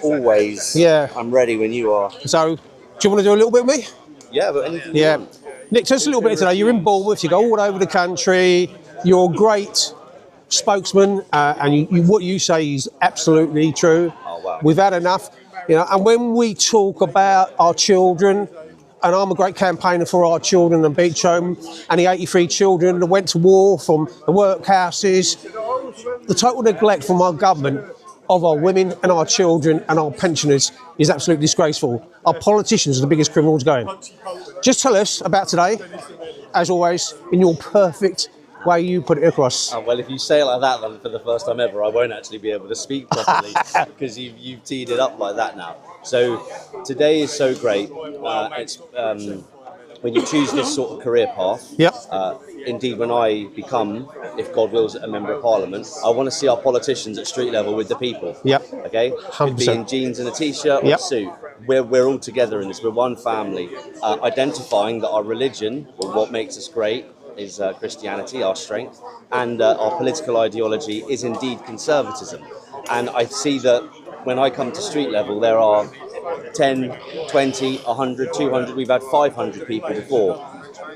always. Yeah. I'm ready when you are. So, do you want to do a little bit with me? Yeah, but anything you Yeah. want. Nick, tell us a little bit today. You're in Bournemouth, you go all over the country, you're a great spokesman, and what you say is absolutely true. Oh, wow. We've had enough. And when we talk about our children, and I'm a great campaigner for our children and Beecham and the 83 children that went to war from the workhouses, the total neglect from our government of our women and our children and our pensioners is absolutely disgraceful. Our politicians are the biggest criminals going. Just tell us about today, as always, in your perfect way you put it across. Well, if you say it like that, then for the first time ever, I won't actually be able to speak properly because you've teed it up like that now. So today is so great. It's when you choose this sort of career path. Yep. Indeed, when I become, if God wills, a member of Parliament, I want to see our politicians at street level with the people. Yep. Okay. 100%. Could be in jeans and a t-shirt or Yep. a suit. We're all together in this. We're one family. Identifying that our religion, or what makes us great, is Christianity, our strength, and our political ideology is indeed conservatism. And I see that when I come to street level, there are 10, 20, 100, 200, we've had 500 people before,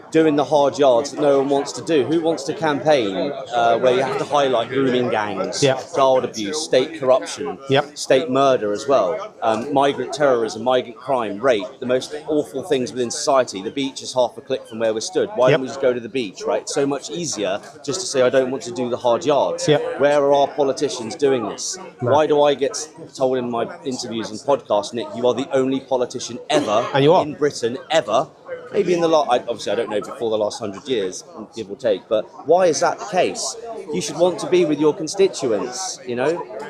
doing the hard yards that no one wants to do. Who wants to campaign where you have to highlight grooming gangs, Yep. child abuse, state corruption, Yep. state murder as well, migrant terrorism, migrant crime, rape, the most awful things within society. The beach is half a click from where we're stood. Why don't we just go to the beach, right? It's so much easier just to say, I don't want to do the hard yards. Yep. Where are our politicians doing this? No. Why do I get told in my interviews and podcasts, Nick, you are the only politician ever And you are. in Britain, ever, maybe in the last, obviously I don't know before the last 100 years, give or take, but why is that the case? You should want to be with your constituents,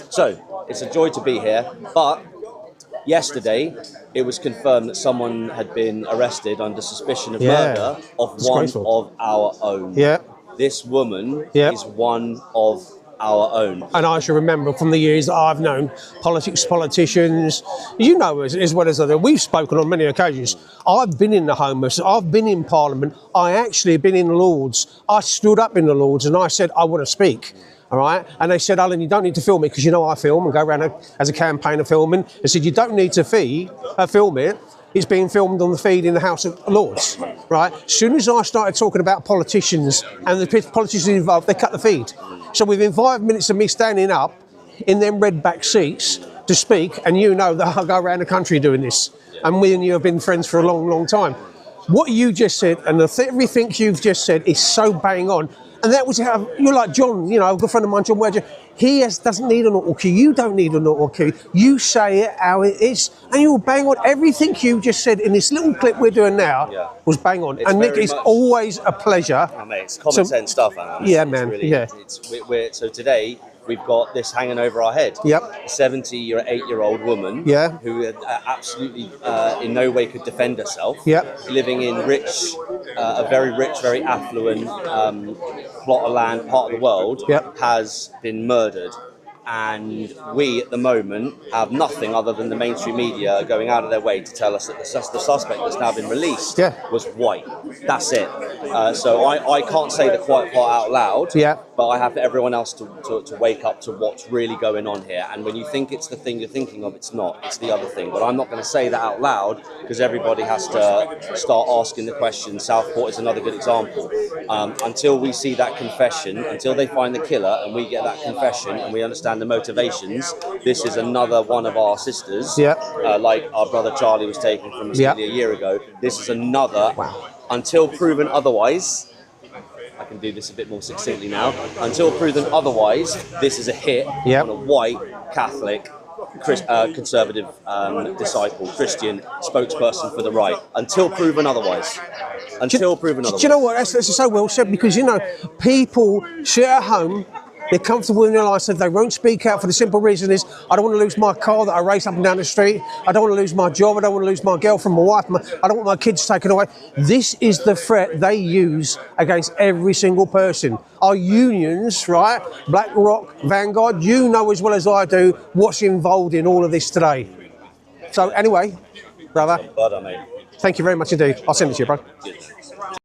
So, it's a joy to be here, but yesterday it was confirmed that someone had been arrested under suspicion of murder of Disgraceful. one of our own. Yeah. This woman Yeah. is one of our own. And I should remember from the years that I've known politicians, as well as other, we've spoken on many occasions. I've been in the Home Office, I've been in Parliament, I actually have been in the Lords. I stood up in the Lords and I said, I want to speak. All right, and they said, Alan, you don't need to film it because I film and go around as a campaigner filming. They said, you don't need to film it. It's being filmed on the feed in the House of Lords, right? As soon as I started talking about politicians and the politicians involved, they cut the feed. So within 5 minutes of me standing up in them red back seats to speak, and that I go around the country doing this, and we and you have been friends for a long, long time. What you just said, and everything you've just said is so bang on. And that was how, you're like John, a good friend of mine, John Wedger. He doesn't need an auto cue. You don't need an auto cue. You say it how it is, and you'll bang on. Everything you just said in this little clip we're doing now was bang on. It's and Nick, it's always a pleasure. Oh, mate, it's common sense stuff, Alan. Yeah, It's man. really, Yeah. So today we've got this hanging over our head. Yep. A 78-year-old woman. Yeah. Who absolutely in no way could defend herself. Yep. Living in a very rich, very affluent plot of land, part of the world. Yep. Has been murdered. And we, at the moment, have nothing other than the mainstream media going out of their way to tell us that the suspect that's now been released was white. That's it. So I can't say the quiet part out loud, but I have everyone else to wake up to what's really going on here. And when you think it's the thing you're thinking of, it's not. It's the other thing. But I'm not going to say that out loud because everybody has to start asking the question. Southport is another good example. Until we see that confession, until they find the killer and we get that confession and we understand the motivations, this is another one of our sisters, like our brother Charlie was taken from us nearly a year ago. This is another, until proven otherwise, I can do this a bit more succinctly now, until proven otherwise, this is a hit on a white Catholic conservative disciple, Christian spokesperson for the right, until proven otherwise. Proven otherwise. Do you know what? That's so well said, because people sit at home, they're comfortable in their life, so they won't speak out for the simple reason is, I don't want to lose my car that I race up and down the street, I don't want to lose my job, I don't want to lose my girlfriend, my wife, I don't want my kids taken away. This is the threat they use against every single person. Our unions, right, BlackRock, Vanguard, you know as well as I do what's involved in all of this today. So anyway, brother, Butter, mate. thank you very much indeed. I'll send it to you, bro. Cheers.